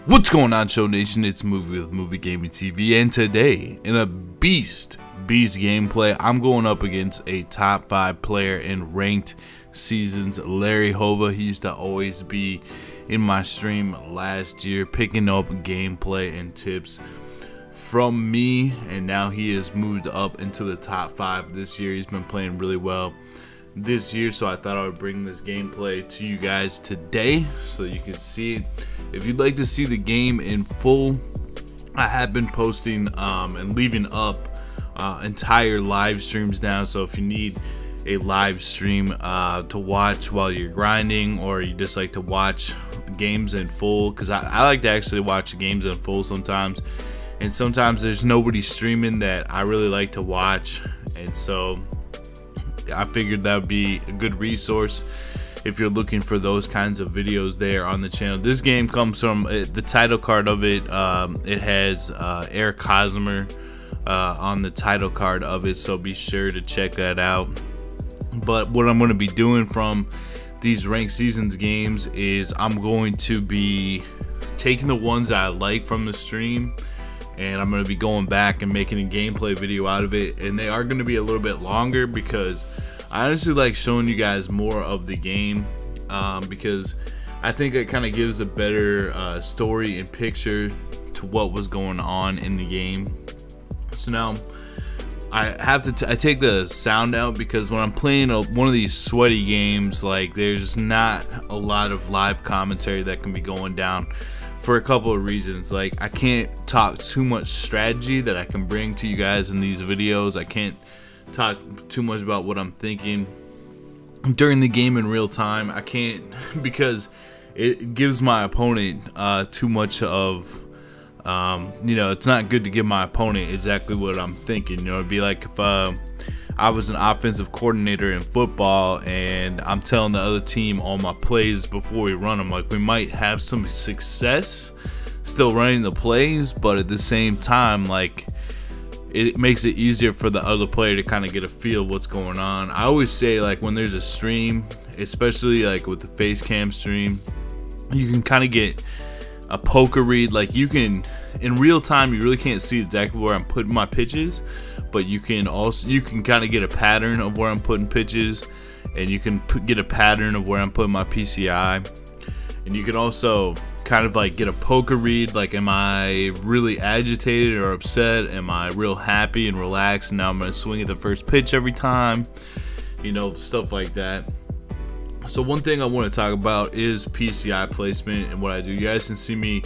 What's going on, Show Nation? It's Movie with Movie Gaming TV, and today, in a beast gameplay, I'm going up against a top 5 player in ranked seasons, Larry Hova. He used to always be in my stream last year, picking up gameplay and tips from me, and now he has moved up into the top 5 this year. He's been playing really well this year, so I thought I would bring this gameplay to you guys today so that you can see it. If you'd like to see the game in full, I have been posting and leaving up entire live streams now. So if you need a live stream to watch while you're grinding, or you just like to watch games in full, because I like to actually watch games in full sometimes, and sometimes there's nobody streaming that I really like to watch, and so I figured that would be a good resource if you're looking for those kinds of videos there on the channel. This game comes from the title card of it. It has Eric Hosmer on the title card of it, so be sure to check that out. But what I'm going to be doing from these ranked seasons games is I'm going to be taking the ones I like from the stream, and I'm going to be going back and making a gameplay video out of it, and they are going to be a little bit longer because I honestly like showing you guys more of the game, because I think it kind of gives a better story and picture to what was going on in the game. So now I have to I take the sound out, because when I'm playing one of these sweaty games, like, there's not a lot of live commentary that can be going down for a couple of reasons. Like, I can't talk too much strategy that I can bring to you guys in these videos. I can't talk too much about what I'm thinking during the game in real time. I can't, because it gives my opponent too much of you know, it's not good to give my opponent exactly what I'm thinking. You know, it'd be like if I was an offensive coordinator in football and I'm telling the other team all my plays before we run them. Like, we might have some success still running the plays, but at the same time, like, it makes it easier for the other player to kind of get a feel of what's going on. I always say, like, when there's a stream, especially like with the face cam stream, you can kind of get a poker read. Like, you can, in real time, you really can't see exactly where I'm putting my pitches, but you can kind of get a pattern of where I'm putting pitches, and you can get a pattern of where I'm putting my PCI. And you can also kind of like get a poker read, like, am I really agitated or upset? Am I real happy and relaxed, and now I'm going to swing at the first pitch every time? You know, stuff like that. So one thing I want to talk about is PCI placement and what I do. You guys can see me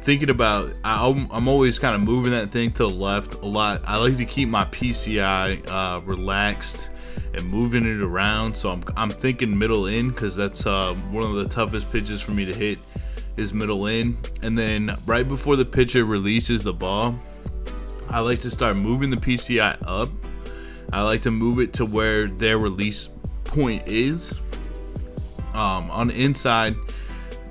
thinking about, I'm always kind of moving that thing to the left a lot. I like to keep my PCI relaxed and moving it around, so I'm thinking middle in, because that's one of the toughest pitches for me to hit is middle in. And then right before the pitcher releases the ball, I like to start moving the PCI up. I like to move it to where their release point is. On the inside,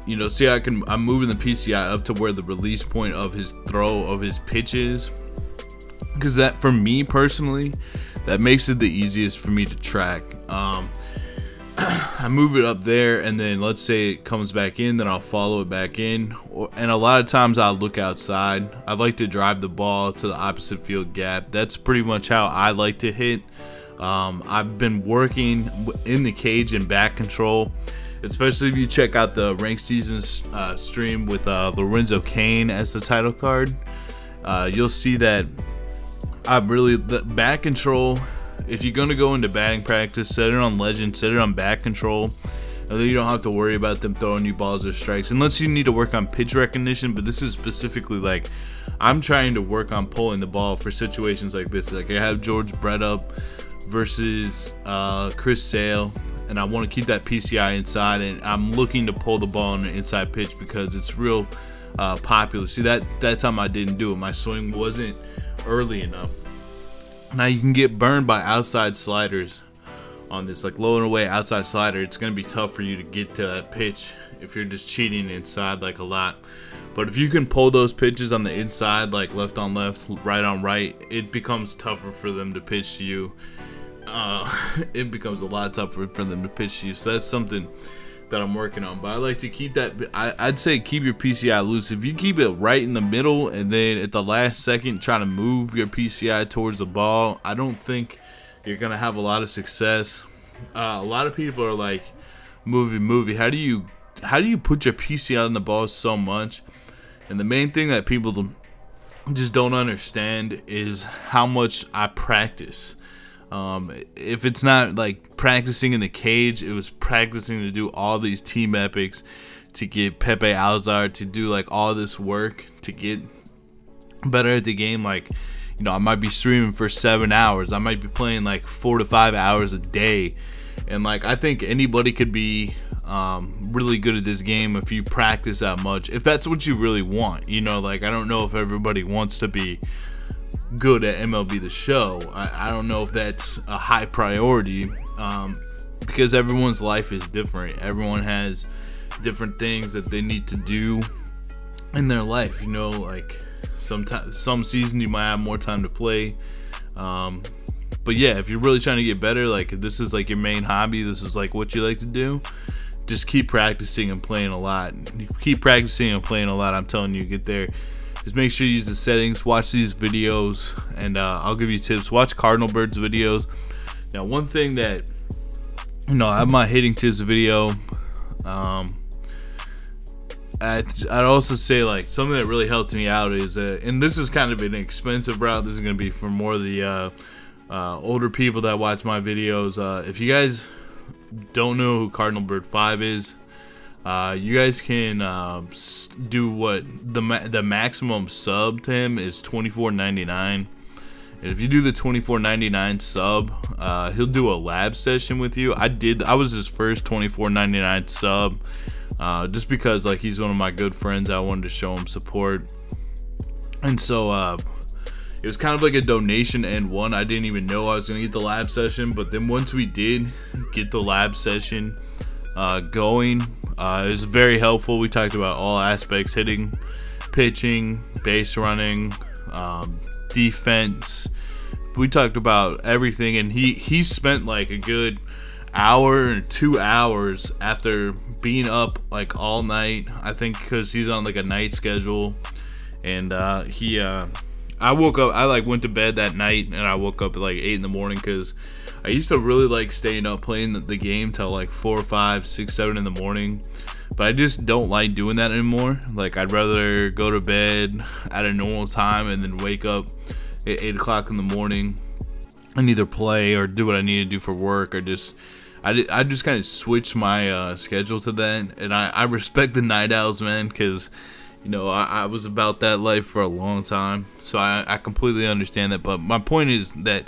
you know, see, I'm moving the PCI up to where the release point of his throw of his pitch is, because that, for me personally, that makes it the easiest for me to track. I move it up there, and then let's say it comes back in, then I'll follow it back in. And a lot of times I'll look outside. I like to drive the ball to the opposite field gap. That's pretty much how I like to hit. I've been working in the cage and back control, especially if you check out the ranked seasons stream with Lorenzo Kane as the title card. You'll see that I've really, the back control, if you're going to go into batting practice, set it on legend, set it on back control, and then you don't have to worry about them throwing you balls or strikes, unless you need to work on pitch recognition. But this is specifically, like, I'm trying to work on pulling the ball for situations like this. Like, I have George Brett up versus Chris Sale, and I want to keep that PCI inside, and I'm looking to pull the ball on an inside pitch because it's real popular. See, that time I didn't do it. My swing wasn't early enough. Now you can get burned by outside sliders on this, like low and away outside slider. It's going to be tough for you to get to that pitch if you're just cheating inside like a lot. But if you can pull those pitches on the inside, like left on left, right on right, it becomes tougher for them to pitch to you. It becomes a lot tougher for them to pitch to you. So that's something that I'm working on. But I like to keep that. I'd say keep your PCI loose. If you keep it right in the middle and then at the last second trying to move your PCI towards the ball, I don't think you're gonna have a lot of success. A lot of people are like, movie. How do you put your PCI on the ball so much? And the main thing that people just don't understand is how much I practice. If it's not like practicing in the cage, it was practicing to do all these team epics, to get Pepe, Alazar, to do like all this work to get better at the game. Like, you know, I might be streaming for 7 hours. I might be playing like 4 to 5 hours a day. And like, I think anybody could be really good at this game if you practice that much, if that's what you really want. You know, like, I don't know if everybody wants to be good at MLB The Show. I don't know if that's a high priority, because everyone's life is different. Everyone has different things that they need to do in their life. You know, like some seasons you might have more time to play, but yeah, if you're really trying to get better, like if this is like your main hobby, this is like what you like to do, just keep practicing and playing a lot. You keep practicing and playing a lot, I'm telling you, get there. Just make sure you use the settings, watch these videos, and I'll give you tips. Watch Cardinal Bird's videos. Now, one thing that, you know, I have my hitting tips video. I'd also say, like, something that really helped me out is, and this is kind of an expensive route. This is going to be for more of the older people that watch my videos. If you guys don't know who Cardinal Bird 5 is, you guys can do what the maximum sub to him is $24.99. And if you do the $24.99 sub, he'll do a lab session with you. I was his first $24.99 sub, just because like he's one of my good friends. I wanted to show him support, and so it was kind of like a donation and one. I didn't even know I was gonna get the lab session, but then once we did get the lab session going, it was very helpful. We talked about all aspects: hitting, pitching, base running, defense. We talked about everything, and he spent like a good hour or 2 hours after being up like all night, I think, because he's on like a night schedule. And I woke up, I like went to bed that night, and I woke up at like 8 in the morning, because I used to really like staying up playing the game till like 4, 5, 6, 7 in the morning. But I just don't like doing that anymore. Like, I'd rather go to bed at a normal time and then wake up at 8 o'clock in the morning and either play or do what I need to do for work, or just I just kind of switched my schedule to that. And I respect the night owls, man, because, you know, I was about that life for a long time, so I completely understand that. But my point is that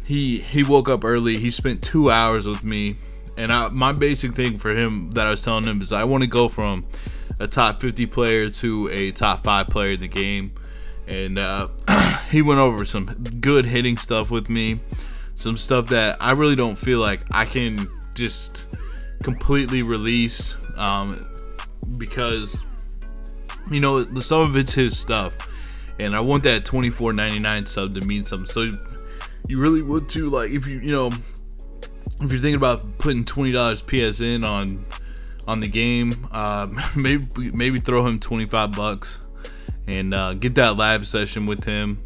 he woke up early. He spent 2 hours with me, and my basic thing for him that I was telling him is I want to go from a top 50 player to a top 5 player in the game. And he went over some good hitting stuff with me, some stuff that I really don't feel like I can just completely release, because, you know, some of it's his stuff, and I want that $24.99 sub to mean something. So you really would too, like, if you know, if you're thinking about putting $20 PSN on the game, maybe throw him $25 and get that lab session with him,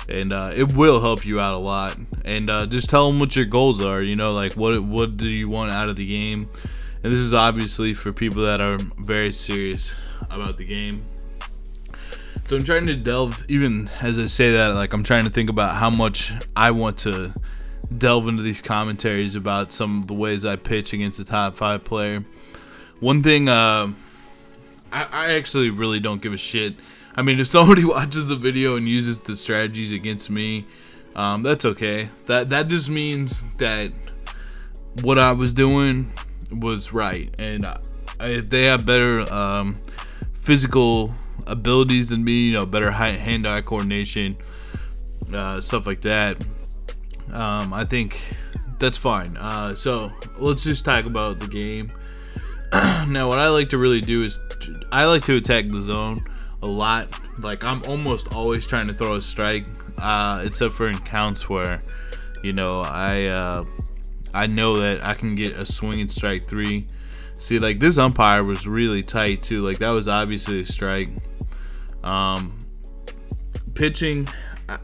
and it will help you out a lot. And just tell him what your goals are, you know, like what do you want out of the game. And this is obviously for people that are very serious about the game. So I'm trying to delve, even as I say that, like, I'm trying to think about how much I want to delve into these commentaries about some of the ways I pitch against a top 5 player. One thing, I actually really don't give a shit. I mean, if somebody watches the video and uses the strategies against me, that's okay. That just means that what I was doing was right, and if they have better physical abilities than me, you know, better hand-eye coordination, stuff like that, I think that's fine. So let's just talk about the game. Now, what I like to really do is I like to attack the zone a lot. Like, I'm almost always trying to throw a strike, except for in counts where, you know, I know that I can get a swing and strike 3. See, like, this umpire was really tight too. Like, that was obviously a strike. Pitching,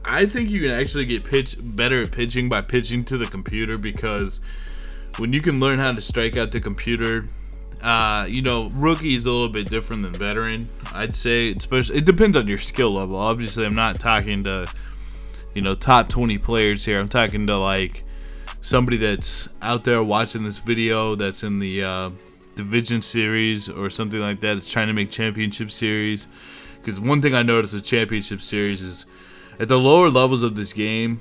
I think you can actually get better at pitching by pitching to the computer, because when you can learn how to strike out the computer, you know, rookie is a little bit different than veteran, I'd say. Especially, it depends on your skill level. Obviously, I'm not talking to, you know, top 20 players here. I'm talking to like somebody that's out there watching this video that's in the division series or something like that. It's trying to make championship series. Because one thing I noticed with championship series is at the lower levels of this game,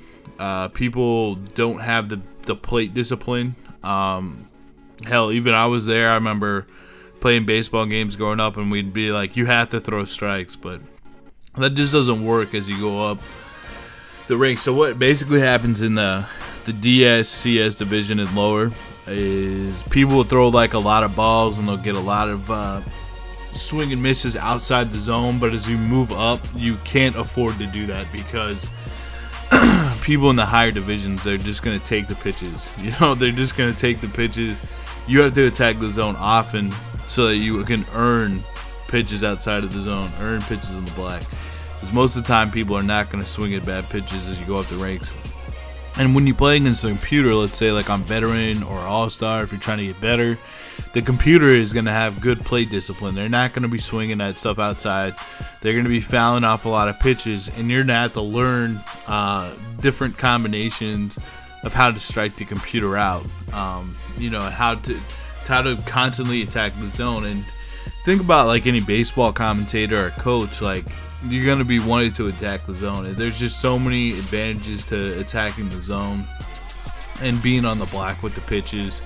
people don't have the plate discipline. Hell, even I was there. I remember playing baseball games growing up, and we'd be like, you have to throw strikes, but that just doesn't work as you go up the ranks. So what basically happens in the DS, CS division and lower is people will throw like a lot of balls, and they'll get a lot of swing and misses outside the zone. But as you move up, you can't afford to do that, because people in the higher divisions, they're just going to take the pitches. You know, they're just going to take the pitches. You have to attack the zone often so that you can earn pitches outside of the zone, earn pitches in the black. Because most of the time, people are not going to swing at bad pitches as you go up the ranks. And when you're playing against a computer, let's say like on veteran or all-star, if you're trying to get better, the computer is going to have good plate discipline. They're not going to be swinging at stuff outside. They're going to be fouling off a lot of pitches, and you're going to have to learn different combinations of how to strike the computer out. You know, how to constantly attack the zone. And think about like any baseball commentator or coach, like, you're going to be wanting to attack the zone. There's just so many advantages to attacking the zone and being on the block with the pitches.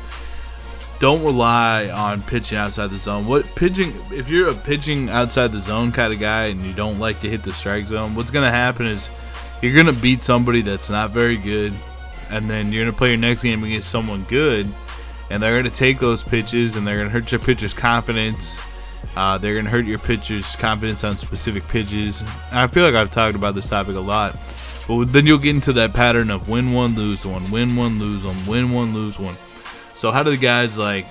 Don't rely on pitching outside the zone. If you're a pitching outside the zone kind of guy and you don't like to hit the strike zone, what's going to happen is you're going to beat somebody that's not very good, and then you're going to play your next game against someone good, and they're going to take those pitches, and they're going to hurt your pitcher's confidence. They're going to hurt your pitcher's confidence on specific pitches. And I feel like I've talked about this topic a lot. But then you'll get into that pattern of win one, lose one, win one, lose one, win one, lose one. So how do the guys, like,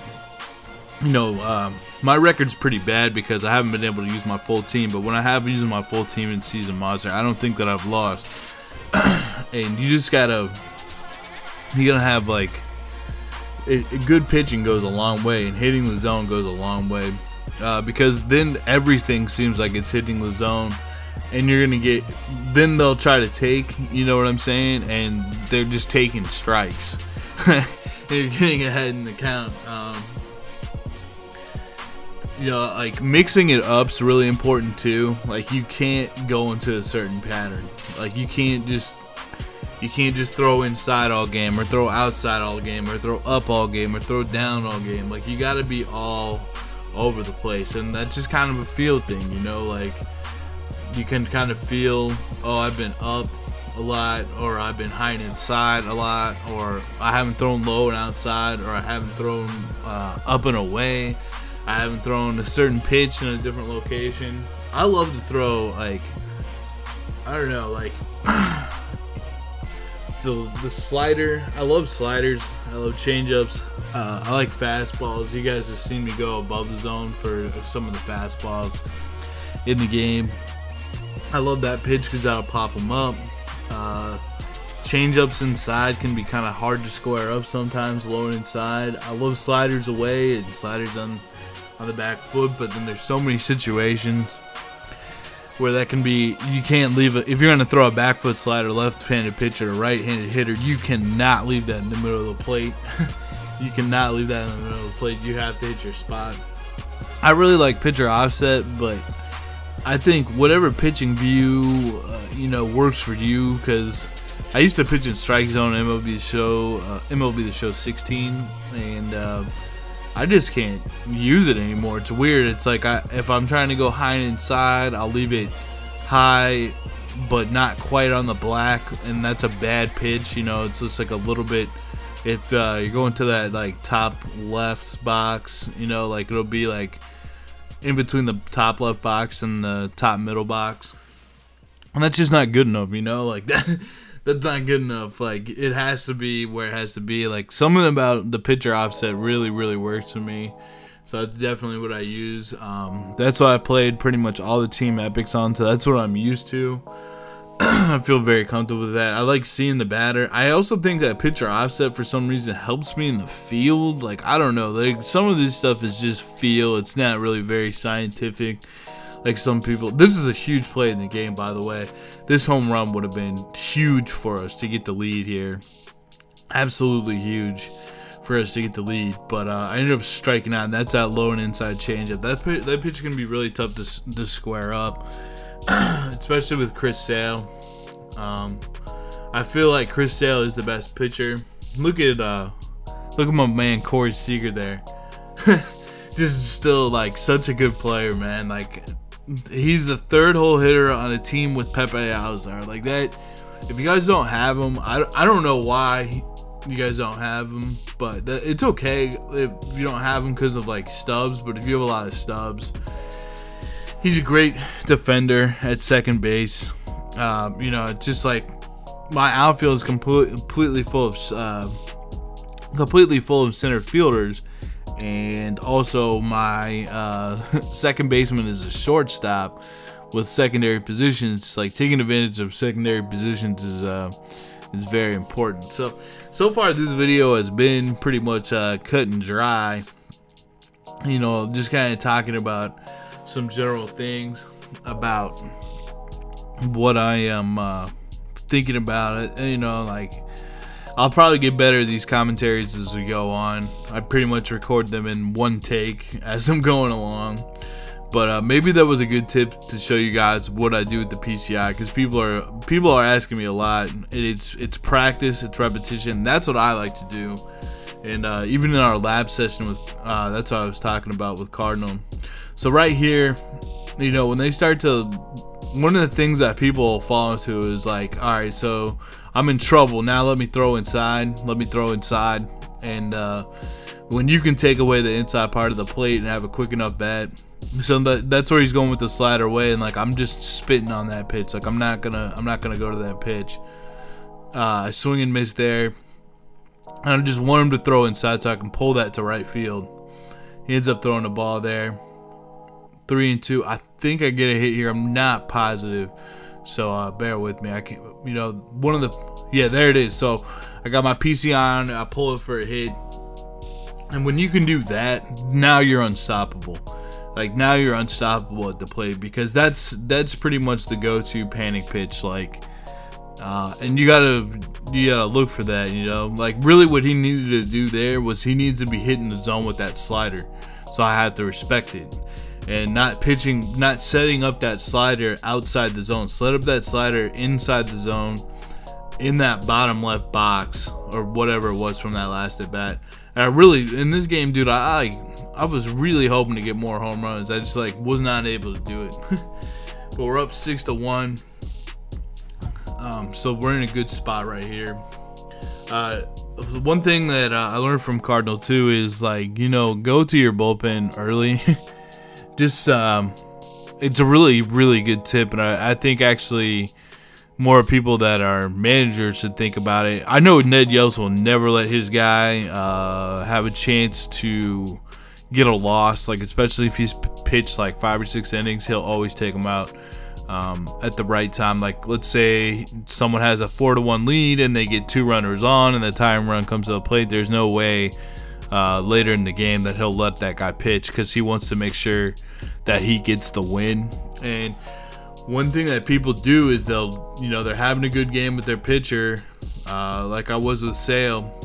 you know, my record's pretty bad because I haven't been able to use my full team. But when I have used my full team in Season Monster, I don't think that I've lost. And you just gotta, you're gonna have, like, good pitching goes a long way, and hitting the zone goes a long way. Because then everything seems like it's hitting the zone, and you're gonna get, then they'll try to take, you know what I'm saying, and they're just taking strikes. You're getting ahead in the count. You know, like, mixing it up's really important too. Like, you can't go into a certain pattern. Like, you can't just throw inside all game, or throw outside all game, or throw up all game, or throw down all game. Like, you gotta be all over the place, and that's just kind of a feel thing, you know. Like, you can kind of feel, oh, I've been up a lot, or I've been high and inside a lot, or I haven't thrown low and outside, or I haven't thrown up and away, I haven't thrown a certain pitch in a different location. I love to throw, like, I don't know, like the slider. I love sliders. I love changeups. I like fastballs. You guys have seen me go above the zone for some of the fastballs in the game. I love that pitch because that'll pop them up. Changeups inside can be kind of hard to square up sometimes, low and inside. I love sliders away and sliders on the back foot, but then there's so many situations where that can be, you can't leave it. If you're going to throw a back foot slider, left-handed pitcher, or right-handed hitter, you cannot leave that in the middle of the plate. You cannot leave that in the middle of the plate. You have to hit your spot. I really like pitcher offset, but I think whatever pitching view, you know, works for you, because I used to pitch in strike zone in MLB The Show 16, and I just can't use it anymore. It's weird. It's like if I'm trying to go high and inside, I'll leave it high but not quite on the black, and that's a bad pitch. You know, it's just like a little bit. If you're going to that, like, top left box, you know, like, it'll be like in between the top left box and the top middle box, and that's just not good enough, you know, like that. That's not good enough. Like, it has to be where it has to be. Like, something about the pitcher offset really, really works for me. So that's definitely what I use. That's what I played pretty much all the team epics on, so that's what I'm used to. I feel very comfortable with that. I like seeing the batter. I also think that pitcher offset for some reason helps me in the field. Like, I don't know, like some of this stuff is just feel. It's not really very scientific like some people. This is a huge play in the game, by the way. This home run would have been huge for us to get the lead here. Absolutely huge for us to get the lead, but I ended up striking out. That's that low and inside changeup. That pitch is gonna be really tough to square up, especially with Chris Sale. I feel like Chris Sale is the best pitcher. Look at my man Corey Seager there. Just still like such a good player, man. Like, he's the third hole hitter on a team with Pepe Alazar. Like that. If you guys don't have him, I don't know why you guys don't have him, but it's okay if you don't have him because of like stubs. But if you have a lot of stubs, he's a great defender at second base. You know, it's just like my outfield is completely full of center fielders, and also my second baseman is a shortstop with secondary positions. Like, taking advantage of secondary positions is very important. So far this video has been pretty much cut and dry. You know, just kind of talking about some general things about what I am thinking about it. You know, like, I'll probably get better at these commentaries as we go on. I pretty much record them in one take as I'm going along. But maybe that was a good tip to show you guys what I do with the PCI, because people are asking me a lot. It's practice, it's repetition. That's what I like to do. And even in our lab session with that's what I was talking about with Cardinal. So right here, you know, when they start to, one of the things that people fall into is like, all right, so I'm in trouble now. Let me throw inside. And when you can take away the inside part of the plate and have a quick enough bat. So that's where he's going with the slider away, and like I'm just spitting on that pitch. Like I'm not gonna go to that pitch. I swing and miss there, and I just want him to throw inside so I can pull that to right field. He ends up throwing the ball there. 3-2. I think I get a hit here. I'm not positive, so bear with me. I can, you know, one of the, yeah, there it is. So I got my PC on. I pull it for a hit, and when you can do that, now you're unstoppable. Like, now you're unstoppable at the plate, because that's pretty much the go-to panic pitch. Like, and you gotta look for that. You know, like really what he needed to do there was he needs to be hitting the zone with that slider. So I have to respect it, and not setting up that slider outside the zone. Set up that slider inside the zone, in that bottom left box or whatever it was from that last at bat. And I really, in this game, dude, I was really hoping to get more home runs. I just like was not able to do it. But we're up 6-1. So we're in a good spot right here. One thing that I learned from Cardinal too is, like, you know, go to your bullpen early. Just it's a really good tip, and I think actually more people that are managers should think about it. I know Ned Yeltsin will never let his guy have a chance to get a loss, like especially if he's pitched like 5 or 6 innings, he'll always take him out at the right time. Like, let's say someone has a 4-1 lead and they get 2 runners on and the tying run comes to the plate. There's no way later in the game that he'll let that guy pitch, because he wants to make sure that he gets the win. And one thing that people do is they'll, you know, they're having a good game with their pitcher, like I was with Sale,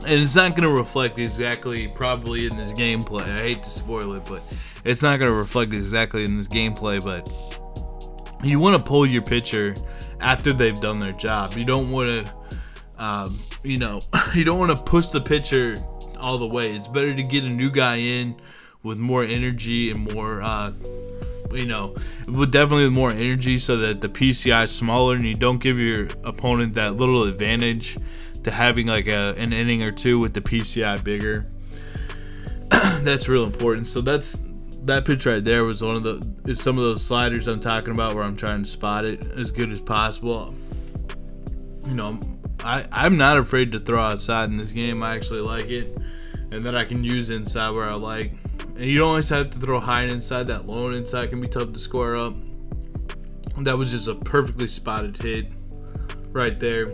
and it's not going to reflect exactly probably in this gameplay. I hate to spoil it, but it's not going to reflect exactly in this gameplay. But you want to pull your pitcher after they've done their job. You don't want to, you know, you don't want to push the pitcher all the way. It's better to get a new guy in with more energy and more, you know, definitely with more energy, so that the PCI is smaller and you don't give your opponent that little advantage to having like an inning or two with the PCI bigger. That's real important. So that pitch right there was some of those sliders I'm talking about, where I'm trying to spot it as good as possible. You know, I'm not afraid to throw outside in this game. I actually like it, and then I can use inside where I like. And you don't always have to throw high inside. That low inside can be tough to square up. That was just a perfectly spotted hit right there.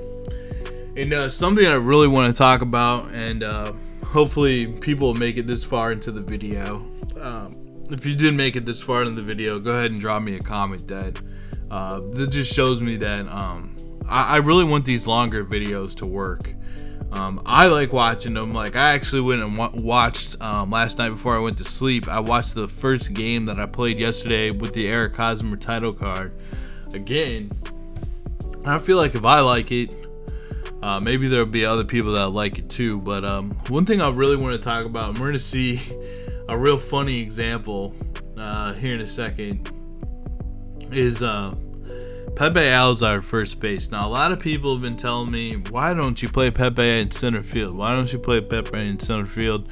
And something I really want to talk about, and hopefully people will make it this far into the video. If you didn't make it this far into the video, go ahead and drop me a comment. That just shows me that I really want these longer videos to work. I like watching them. Like, I actually went and watched last night before I went to sleep. I watched the first game that I played yesterday with the Eric Hosmer title card again. I feel like if I like it, maybe there'll be other people that like it too. But one thing I really want to talk about, and we're gonna see a real funny example here in a second, is Pepe Alazar first base. Now, a lot of people have been telling me, why don't you play Pepe in center field? Why don't you play Pepe in center field?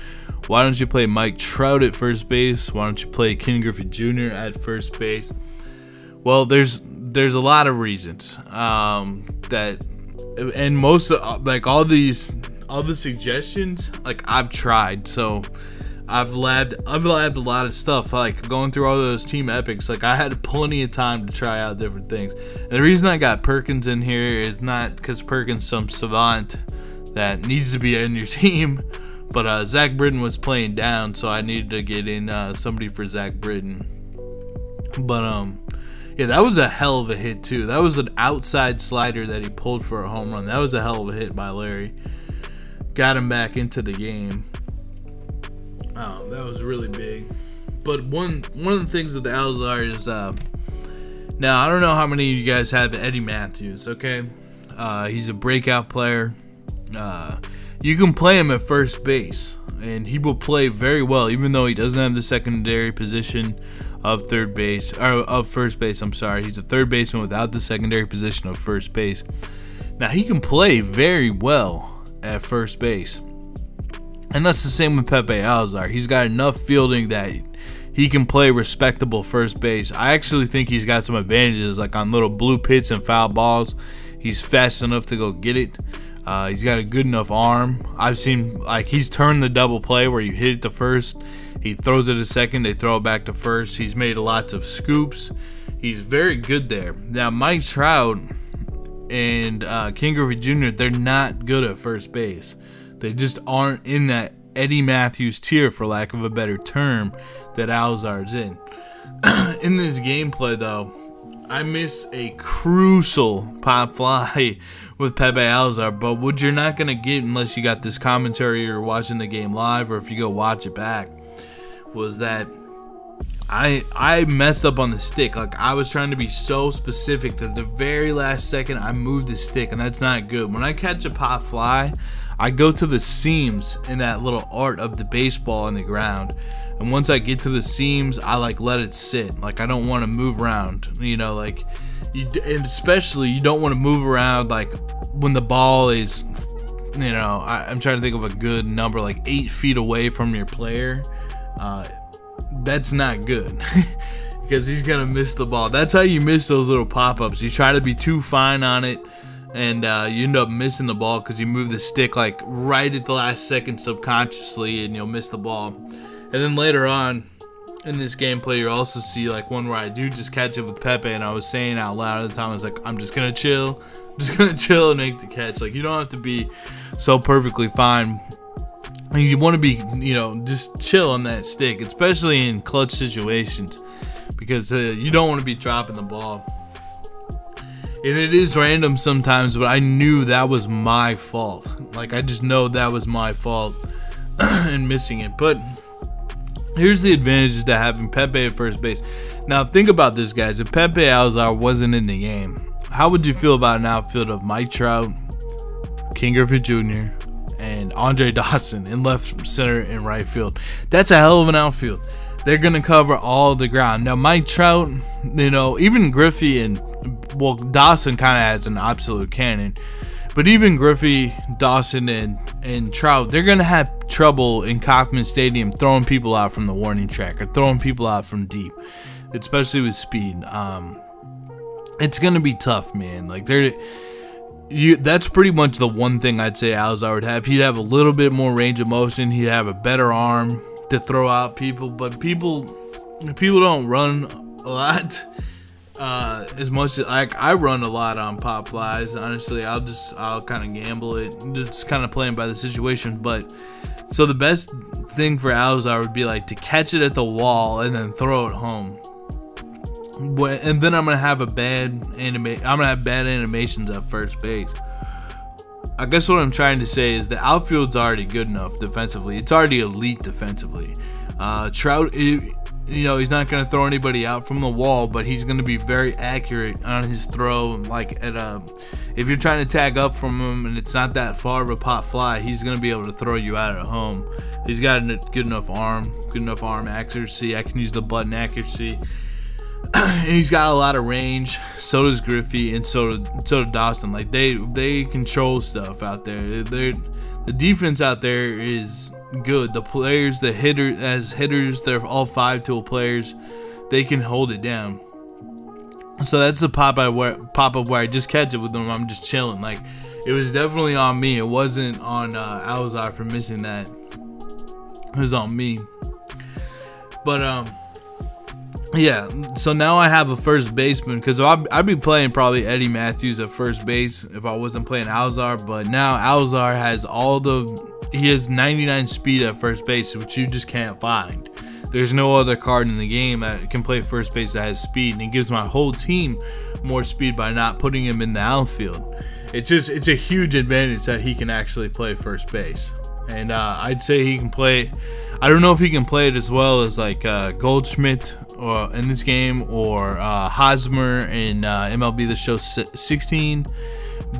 Why don't you play Mike Trout at first base? Why don't you play Ken Griffey Jr. at first base? Well, there's a lot of reasons that, and most of, like, all the suggestions, like, I've tried. So I've labbed a lot of stuff, like going through all those team epics. Like, I had plenty of time to try out different things. And the reason I got Perkins in here is not because Perkins some savant that needs to be in your team, but Zach Britton was playing down, so I needed to get in somebody for Zach Britton. But yeah, that was a hell of a hit too. That was an outside slider that he pulled for a home run. That was a hell of a hit by Larry. Got him back into the game. That was really big. But one of the things with the Alazar is, now I don't know how many of you guys have Eddie Matthews, okay? He's a breakout player. You can play him at first base, and he will play very well, even though he doesn't have the secondary position of third base, or of first base, I'm sorry. He's a third baseman without the secondary position of first base. Now, he can play very well at first base. And that's the same with Pepe Alazar. He's got enough fielding that he can play respectable first base. I actually think he's got some advantages, like on little blue pits and foul balls. He's fast enough to go get it. He's got a good enough arm. I've seen, like, he's turned the double play where you hit it to first, he throws it to second, they throw it back to first. He's made lots of scoops. He's very good there. Now, Mike Trout and Ken Griffey Jr., they're not good at first base. They just aren't in that Eddie Matthews tier, for lack of a better term, that Alazar's in. In this gameplay, though, I miss a crucial pop fly with Pepe Alazar, but what you're not going to get unless you got this commentary or watching the game live, or if you go watch it back, was that I messed up on the stick. Like, I was trying to be so specific that the very last second I moved the stick, and that's not good. When I catch a pop fly, I go to the seams in that little art of the baseball on the ground, and once I get to the seams, I like let it sit. Like, I don't want to move around, you know, like, and especially you don't want to move around like when the ball is, you know, I'm trying to think of a good number, like 8 feet away from your player. That's not good because he's gonna miss the ball. That's how you miss those little pop-ups. You try to be too fine on it, and you end up missing the ball because you move the stick like right at the last second subconsciously, and you'll miss the ball. And then later on in this gameplay, you also see like one where I do just catch it with Pepe, and I was saying out loud at the time, I was like, I'm just gonna chill, and make the catch. Like, you don't have to be so perfectly fine. You want to be, you know, just chill on that stick, especially in clutch situations, because you don't want to be dropping the ball. And it is random sometimes, but I knew that was my fault. Like, I just know that was my fault in missing it. But here's the advantages to having Pepe at first base. Now, think about this, guys. If Pepe Alazar wasn't in the game, how would you feel about an outfield of Mike Trout, Ken Griffey Jr., and Andre Dawson in left, center, and right field? That's a hell of an outfield. They're going to cover all the ground. Now, Mike Trout, you know, even Griffey and, well, Dawson kind of has an absolute cannon. But even Griffey, Dawson, and Trout, they're going to have trouble in Kauffman Stadium throwing people out from the warning track or throwing people out from deep, especially with speed. It's going to be tough, man. Like, that's pretty much the one thing I'd say Alazar would have. He'd have a little bit more range of motion. He'd have a better arm to throw out people, but people don't run a lot as much as like I run a lot on pop flies. Honestly, I'll kind of gamble it, just kind of playing by the situation. But so the best thing for Alazar would be like to catch it at the wall and then throw it home. And then I'm gonna have bad animations at first base. I guess what I'm trying to say is the outfield's already good enough defensively. It's already elite defensively. Trout, you know, he's not going to throw anybody out from the wall, but he's going to be very accurate on his throw. Like if you're trying to tag up from him and it's not that far of a pop fly, he's going to be able to throw you out at home. He's got a good enough arm accuracy. I can use the button accuracy. And he's got a lot of range. So does Griffey, and so does Dawson. Like they control stuff out there. The defense out there is good. The players, the hitters, they're all 5-tool players. They can hold it down. So that's the pop up where I just catch it with them. I'm just chilling. Like it was definitely on me. It wasn't on Alazar for missing that. It was on me. But yeah, so now I have a first baseman, because I'd be playing probably Eddie Matthews at first base if I wasn't playing Alazar. But now Alazar has he has 99 speed at first base, which you just can't find. There's no other card in the game that can play first base that has speed, and it gives my whole team more speed by not putting him in the outfield. It's a huge advantage that he can actually play first base. And I'd say he can play. I don't know if he can play it as well as like Goldschmidt or in this game, or Hosmer in MLB The Show 16,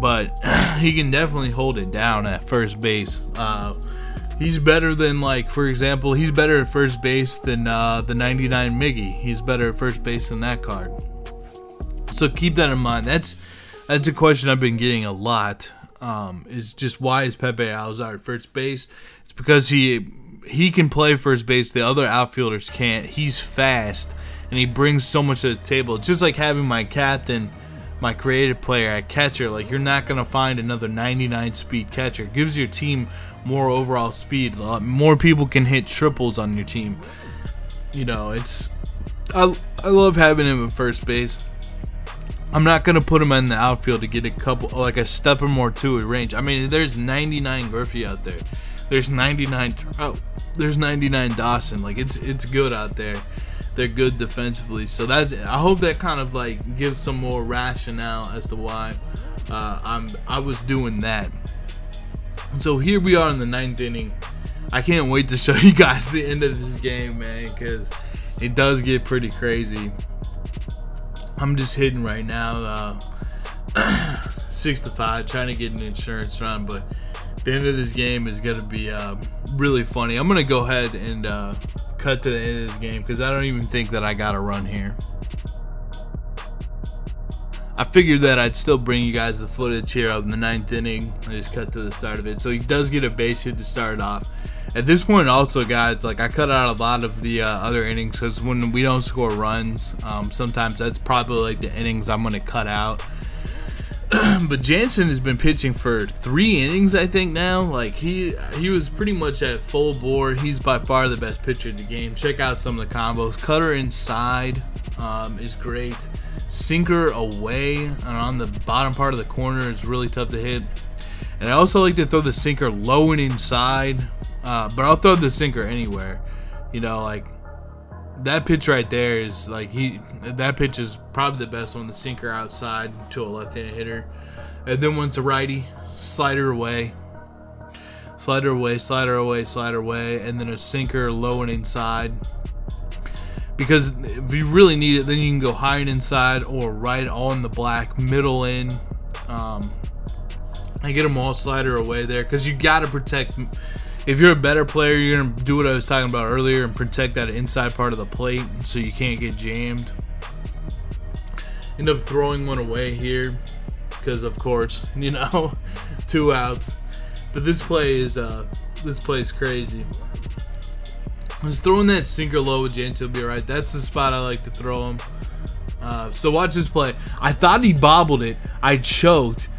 but he can definitely hold it down at first base. He's better than, like, for example, he's better at first base than the 99 Miggy. He's better at first base than that card. So keep that in mind. That's a question I've been getting a lot. Is just, why is Pepe Alazar at first base? It's because he can play first base. The other outfielders can't. He's fast, and he brings so much to the table. It's just like having my captain, my creative player at catcher. Like, you're not going to find another 99 speed catcher. It gives your team more overall speed. A lot more people can hit triples on your team. You know, I love having him at first base. I'm not going to put him in the outfield to get a step or more to a range. I mean, there's 99 Griffey out there. There's 99 Trout. There's 99 Dawson. Like, it's good out there. They're good defensively. So I hope that kind of like gives some more rationale as to why I was doing that. So here we are in the 9th inning. I can't wait to show you guys the end of this game, man, because it does get pretty crazy. I'm just hitting right now 6-5, trying to get an insurance run, but the end of this game is gonna be really funny. I'm gonna go ahead and cut to the end of this game, because I don't even think that I got a run here. I figured that I'd still bring you guys the footage here of the 9th inning. I just cut to the start of it. So he does get a base hit to start off. At this point also, guys, like, I cut out a lot of the other innings, because when we don't score runs, sometimes that's probably like the innings I'm gonna cut out. But Jansen has been pitching for 3 innings, I think now. Like, he was pretty much at full board. He's by far the best pitcher of the game. Check out some of the combos. Cutter inside is great. Sinker away and on the bottom part of the corner is really tough to hit. And I also like to throw the sinker low and inside, but I'll throw the sinker anywhere. You know, like, that pitch right there is like, that pitch is probably the best one. The sinker outside to a left-handed hitter, and then once a righty, slider away, slider away, slider away, slider away, and then a sinker low and inside. Because if you really need it, then you can go high and inside, or right on the black, middle in. I get them all slider away there, because you got to protect. If you're a better player, you're going to do what I was talking about earlier and protect that inside part of the plate so you can't get jammed. End up throwing one away here because, of course, you know, 2 outs. But this play is crazy. I was throwing that sinker low with Jansen, will be alright. That's the spot I like to throw him. So watch this play. I thought he bobbled it. I choked.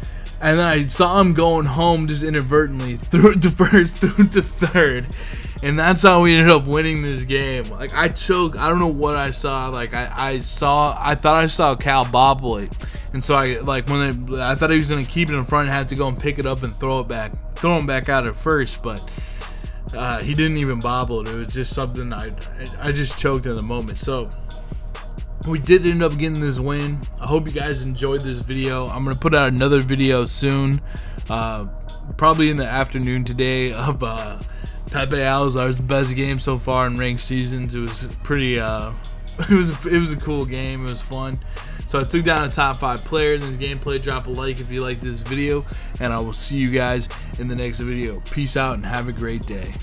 And then I saw him going home just inadvertently. Threw it to first, threw it to third. And that's how we ended up winning this game. Like, I choked. I don't know what I saw. Like, I thought I saw Cal bobble it. And so I thought he was going to keep it in front and have to go and pick it up and throw him back out at first. But he didn't even bobble it. It was just something I just choked in the moment. So we did end up getting this win. I hope you guys enjoyed this video. I'm going to put out another video soon. Probably in the afternoon today of Pepe Alazar's best game so far in ranked seasons. It was pretty it was a cool game. It was fun. So I took down a top 5 player in this gameplay. Drop a like if you like this video, and I will see you guys in the next video. Peace out and have a great day.